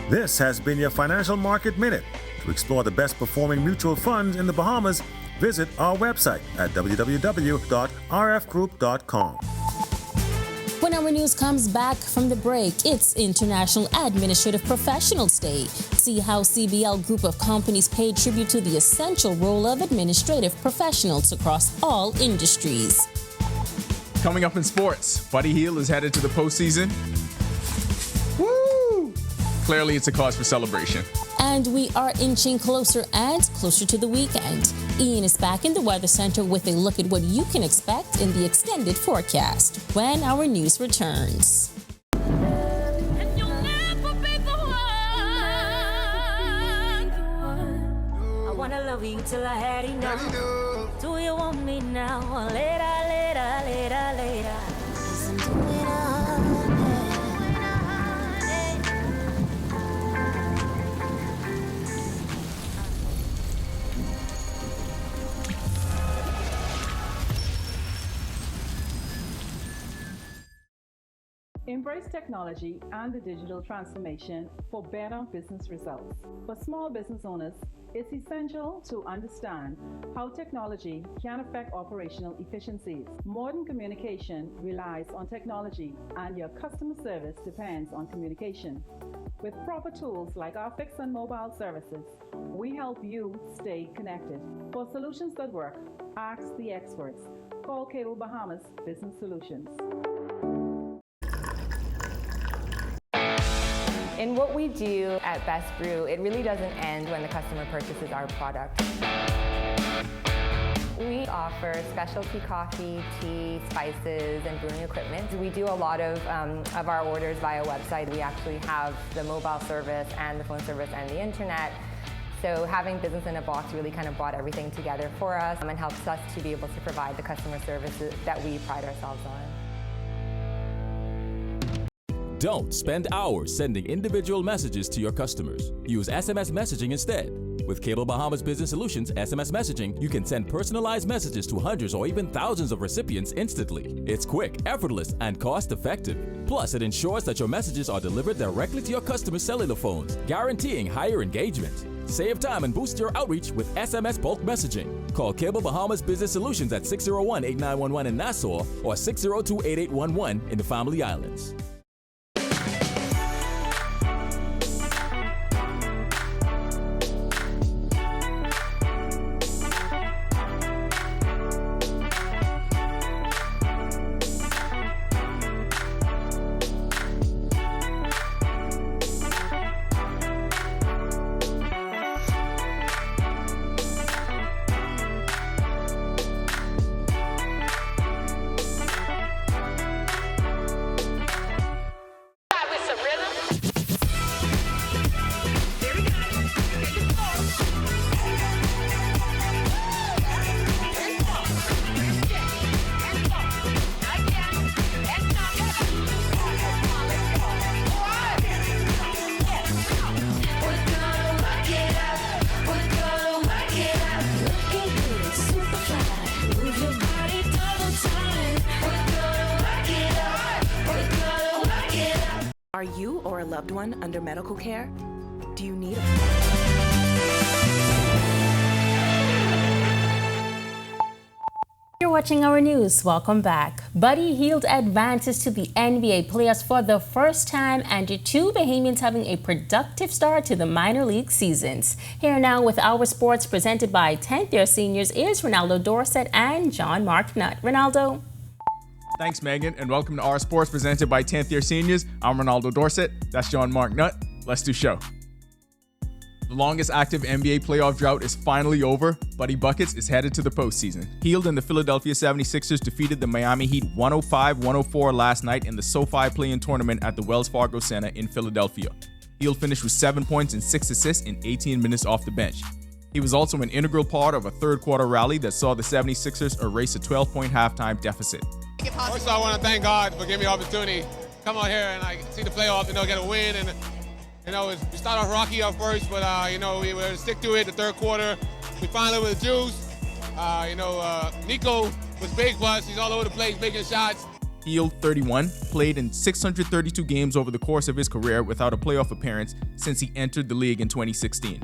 This has been your Financial Market Minute. To explore the best performing mutual funds in the Bahamas, visit our website at www.rfgroup.com.
When our news comes back from the break, it's International Administrative Professionals Day. See how CBL Group of companies pay tribute to the essential role of administrative professionals across all industries.
Coming up in sports, Buddy Hield is headed to the postseason. Woo! Clearly, it's a cause for celebration.
And we are inching closer and closer to the weekend. Ian is back in the Weather Center with a look at what you can expect in the extended forecast when our news returns.
I wanna love you till I had enough. Do you want me now or later, later, later, later? Listen to me now.
Embrace technology and the digital transformation for better business results. For small business owners, it's essential to understand how technology can affect operational efficiencies. Modern communication relies on technology, and your customer service depends on communication. With proper tools like our fixed and mobile services, we help you stay connected. For solutions that work, ask the experts. Call Cable Bahamas Business Solutions.
In what we do at Best Brew, it really doesn't end when the customer purchases our product. We offer specialty coffee, tea, spices, and brewing equipment. We do a lot of our orders via website. We actually have the mobile service and the phone service and the internet. So having business in a box really kind of brought everything together for us and helps us to be able to provide the customer services that we pride ourselves on.
Don't spend hours sending individual messages to your customers. Use SMS messaging instead. With Cable Bahamas Business Solutions SMS messaging, you can send personalized messages to hundreds or even thousands of recipients instantly. It's quick, effortless, and cost-effective. Plus, it ensures that your messages are delivered directly to your customers' cellular phones, guaranteeing higher engagement. Save time and boost your outreach with SMS bulk messaging. Call Cable Bahamas Business Solutions at 601-8911 in Nassau or 602-8811 in the Family Islands.
Are you or a loved one under medical care? Do you need
You're watching Our News. Welcome back. Buddy Hield advances to the NBA playoffs for the first time, and the two Bahamians having a productive start to the minor league seasons. Here now with Our Sports presented by 10th year seniors is Ronaldo Dorset and John Mark Nutt. Ronaldo.
Thanks, Megan, and welcome to Our Sports presented by 10th year seniors. I'm Ronaldo Dorset. That's John Mark Nutt. Let's do show. The longest active NBA playoff drought is finally over. Buddy Buckets is headed to the postseason. Hield and the Philadelphia 76ers defeated the Miami Heat 105-104 last night in the SoFi play-in tournament at the Wells Fargo Center in Philadelphia. Hield finished with 7 points and 6 assists in 18 minutes off the bench. He was also an integral part of a third-quarter rally that saw the 76ers erase a 12-point halftime deficit.
First, I want to thank God for giving me the opportunity to come out here and see the playoffs, get a win. And we started off rocky at first, but we were to stick to it. The third quarter, we finally with the juice. Nico was big for us. He's all over the place making shots.
Hield, 31, played in 632 games over the course of his career without a playoff appearance since he entered the league in 2016.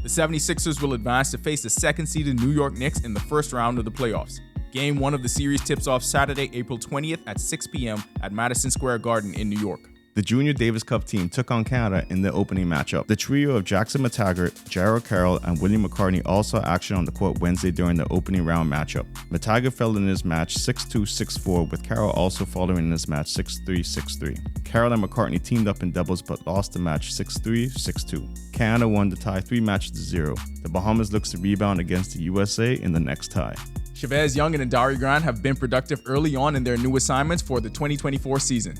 The 76ers will advance to face the second-seeded New York Knicks in the first round of the playoffs. Game 1 of the series tips off Saturday, April 20th at 6 p.m. at Madison Square Garden in New York.
The Junior Davis Cup team took on Canada in the opening matchup. The trio of Jackson McTaggart, Jarrell Carroll, and William McCartney all saw action on the court Wednesday during the opening round matchup. McTaggart fell in his match 6-2, 6-4, with Carroll also following in his match 6-3, 6-3. Carroll and McCartney teamed up in doubles but lost the match 6-3, 6-2. Canada won the tie 3-0. The Bahamas looks to rebound against the USA in the next tie.
Chavez Young and Adari Grant have been productive early on in their new assignments for the 2024 season.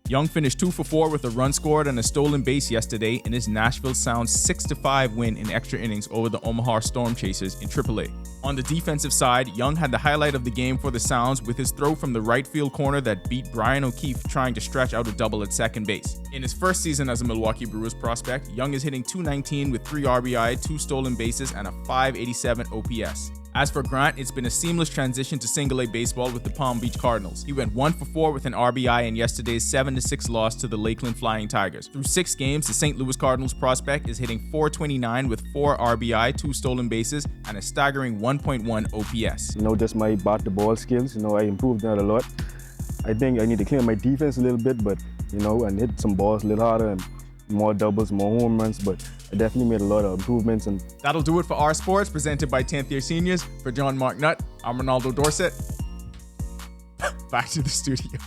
Young finished 2 for 4 with a run scored and a stolen base yesterday in his Nashville Sounds 6-5 win in extra innings over the Omaha Storm Chasers in AAA. On the defensive side, Young had the highlight of the game for the Sounds with his throw from the right field corner that beat Brian O'Keefe trying to stretch out a double at second base. In his first season as a Milwaukee Brewers prospect, Young is hitting .219 with 3 RBI, 2 stolen bases, and a .587 OPS. As for Grant, it's been a seamless transition to single-A baseball with the Palm Beach Cardinals. He went 1 for 4 with an RBI in yesterday's 7-6 loss to the Lakeland Flying Tigers. Through 6 games, the St. Louis Cardinals prospect is hitting .429 with 4 RBI, 2 stolen bases, and a staggering 1.1 OPS.
Just my bat-to-ball skills, I improved that a lot. I think I need to clean my defense a little bit, but, and hit some balls a little harder and more doubles, more home runs, but I definitely made a lot of improvements. And
that'll do it for Our Sports, presented by 10th year seniors. For John Mark Nutt, I'm Ronaldo Dorset. Back to the studio.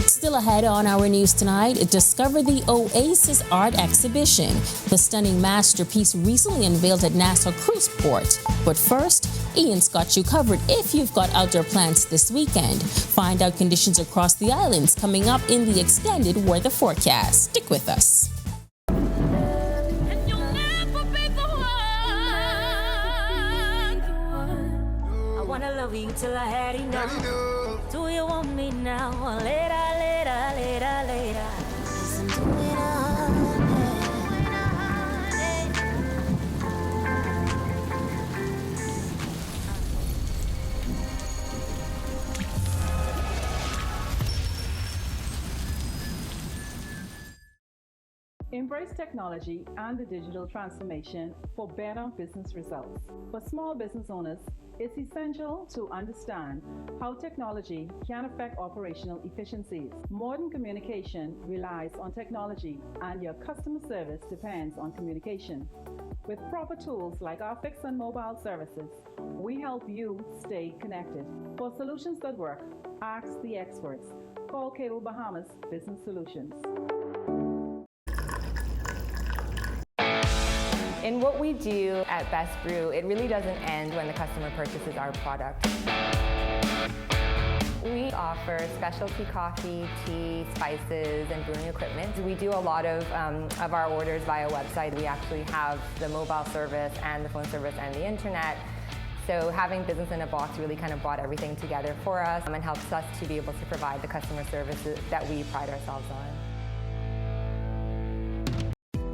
Still ahead on Our News tonight, discover the Oasis Art Exhibition. The stunning masterpiece recently unveiled at Nassau Cruise Port. But first, Ian's got you covered if you've got outdoor plans this weekend. Find out conditions across the islands coming up in the extended weather forecast. Stick with us.
I wanna love you till I had enough. Do you want me now or later, later, later, later? Listen to it,
Embrace technology and the digital transformation for better business results. For small business owners, it's essential to understand how technology can affect operational efficiencies. Modern communication relies on technology, and your customer service depends on communication. With proper tools like our fixed and mobile services, we help you stay connected. For solutions that work, ask the experts. Call Cable Bahamas Business Solutions.
In what we do at Best Brew, it really doesn't end when the customer purchases our product. We offer specialty coffee, tea, spices, and brewing equipment. We do a lot of our orders via website. We actually have the mobile service and the phone service and the internet. So having business in a box really kind of brought everything together for us and helps us to be able to provide the customer services that we pride ourselves on.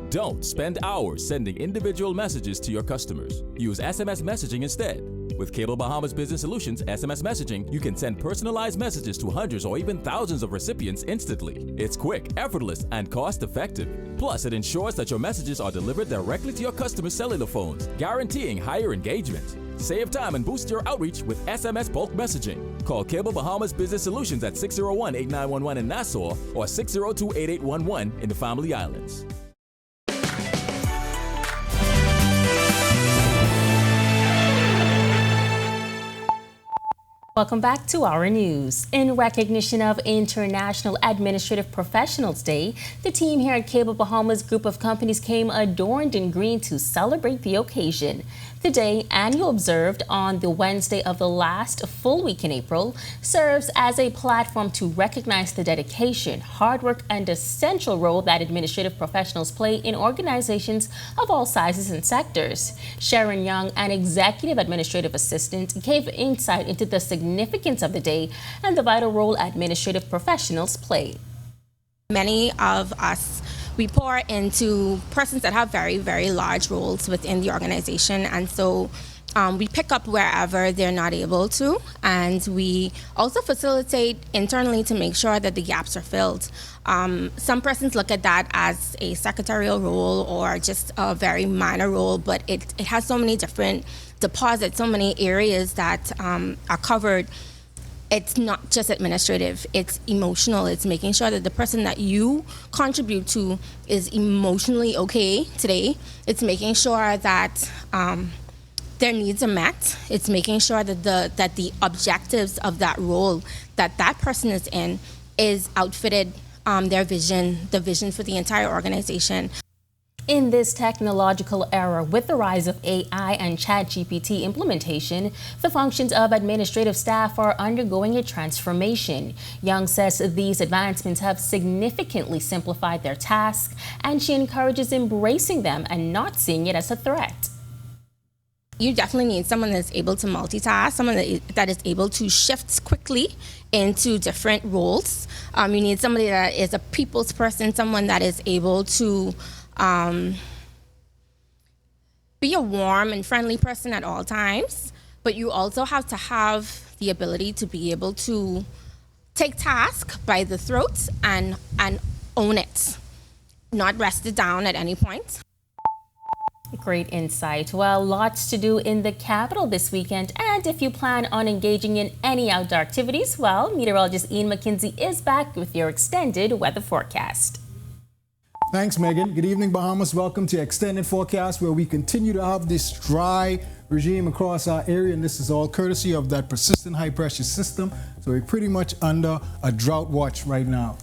Don't spend hours sending individual messages to your customers. Use SMS messaging instead. With Cable Bahamas Business Solutions SMS messaging, you can send personalized messages to hundreds or even thousands of recipients instantly. It's quick, effortless, and cost-effective. Plus, it ensures that your messages are delivered directly to your customers' cellular phones, guaranteeing higher engagement. Save time and boost your outreach with SMS bulk messaging. Call Cable Bahamas Business Solutions at 601-8911 in Nassau or 602-8811 in the Family Islands.
Welcome back to Our News. In recognition of International Administrative Professionals Day, the team here at Cable Bahamas Group of Companies came adorned in green to celebrate the occasion. The day, annually observed on the Wednesday of the last full week in April, serves as a platform to recognize the dedication, hard work, and essential role that administrative professionals play in organizations of all sizes and sectors. Sharon Young, an executive administrative assistant, gave insight into the significance of the day and the vital role administrative professionals play.
Many of us, we pour into persons that have very, very large roles within the organization, and so we pick up wherever they're not able to, and we also facilitate internally to make sure that the gaps are filled. Some persons look at that as a secretarial role or just a very minor role, but it has so many different deposits, so many areas that are covered. It's not just administrative, it's emotional. It's making sure that the person that you contribute to is emotionally okay today. It's making sure that their needs are met. It's making sure that the objectives of that role that person is in is outfitted, their vision, the vision for the entire organization.
In this technological era, with the rise of AI and ChatGPT implementation, the functions of administrative staff are undergoing a transformation. Young says these advancements have significantly simplified their tasks, and she encourages embracing them and not seeing it as a threat.
You definitely need someone that's able to multitask, someone that is able to shift quickly into different roles. You need somebody that is a people's person, someone that is able to be a warm and friendly person at all times, but you also have to have the ability to be able to take task by the throat and own it, not rest it down at any point.
Great insight. Well, lots to do in the capital this weekend, and if you plan on engaging in any outdoor activities, well, meteorologist Ian McKenzie is back with your extended weather forecast.
Thanks, Megan. Good evening, Bahamas. Welcome to Extended Forecast, where we continue to have this dry regime across our area, and this is all courtesy of that persistent high-pressure system. So we're pretty much under a drought watch right now.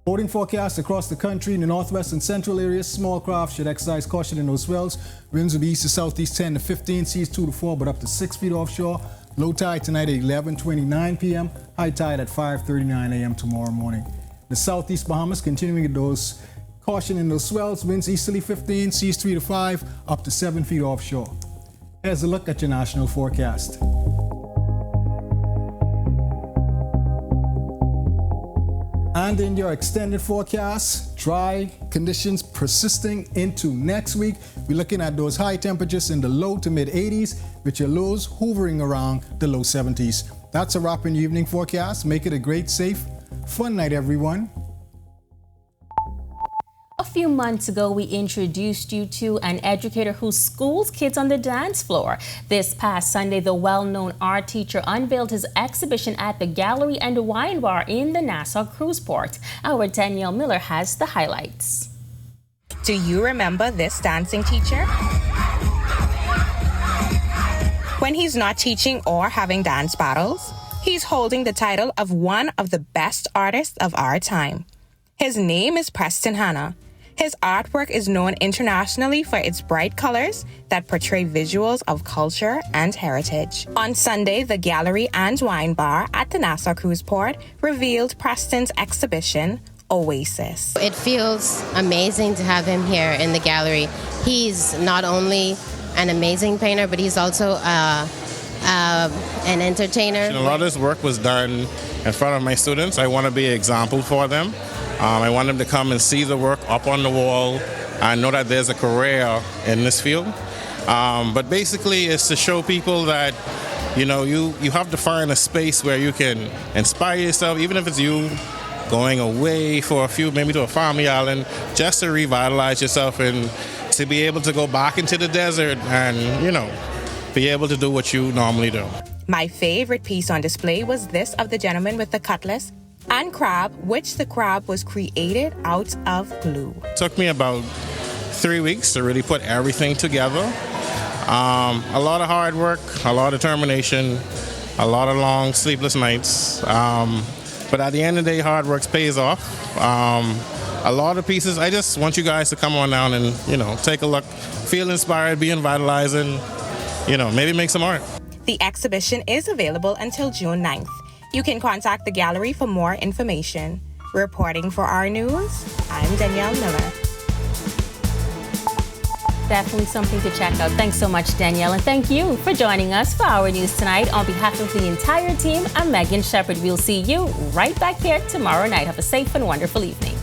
Boating forecast across the country in the northwest and central areas. Small craft should exercise caution in those swells. Winds will be east to southeast 10 to 15, seas 2 to 4, but up to 6 feet offshore. Low tide tonight at 11:29 p.m. High tide at 5:39 a.m. tomorrow morning. The southeast Bahamas continuing those caution in those swells. Winds easterly 15, seas 3 to 5, up to 7 feet offshore. Here's a look at your national forecast. And in your extended forecast, dry conditions persisting into next week. We're looking at those high temperatures in the low to mid 80s, with your lows hovering around the low 70s. That's a wrap in your evening forecast. Make it a great, safe, fun night, everyone.
A few months ago, we introduced you to an educator who schools kids on the dance floor. This past Sunday, the well-known art teacher unveiled his exhibition at the Gallery and Wine Bar in the Nassau Cruise Port. Our Danielle Miller has the highlights.
Do you remember this dancing teacher? When he's not teaching or having dance battles, he's holding the title of one of the best artists of our time. His name is Preston Hanna. His artwork is known internationally for its bright colors that portray visuals of culture and heritage. On Sunday, the Gallery and Wine Bar at the Nassau Cruise Port revealed Preston's exhibition, Oasis.
It feels amazing to have him here in the gallery. He's not only an amazing painter, but he's also an entertainer.
A lot of this work was done in front of my students. I want to be an example for them. I want them to come and see the work up on the wall. I know that there's a career in this field. But basically, it's to show people that, you know, you have to find a space where you can inspire yourself, even if it's you going away for a few, maybe to a family island, just to revitalize yourself and to be able to go back into the desert and, you know, be able to do what you normally do.
My favorite piece on display was this of the gentleman with the cutlass and crab, which the crab was created out of glue.
It took me about 3 weeks to really put everything together. A lot of hard work, a lot of determination, a lot of long sleepless nights. But at the end of the day, hard work pays off. A lot of pieces, I just want you guys to come on down and, you know, take a look, feel inspired, be revitalized, and, you know, maybe make some art.
The exhibition is available until June 9th. You can contact the gallery for more information. Reporting for Our News, I'm Danielle Miller.
Definitely something to check out. Thanks so much, Danielle, and thank you for joining us for Our News tonight. On behalf of the entire team, I'm Megan Shepherd. We'll see you right back here tomorrow night. Have a safe and wonderful evening.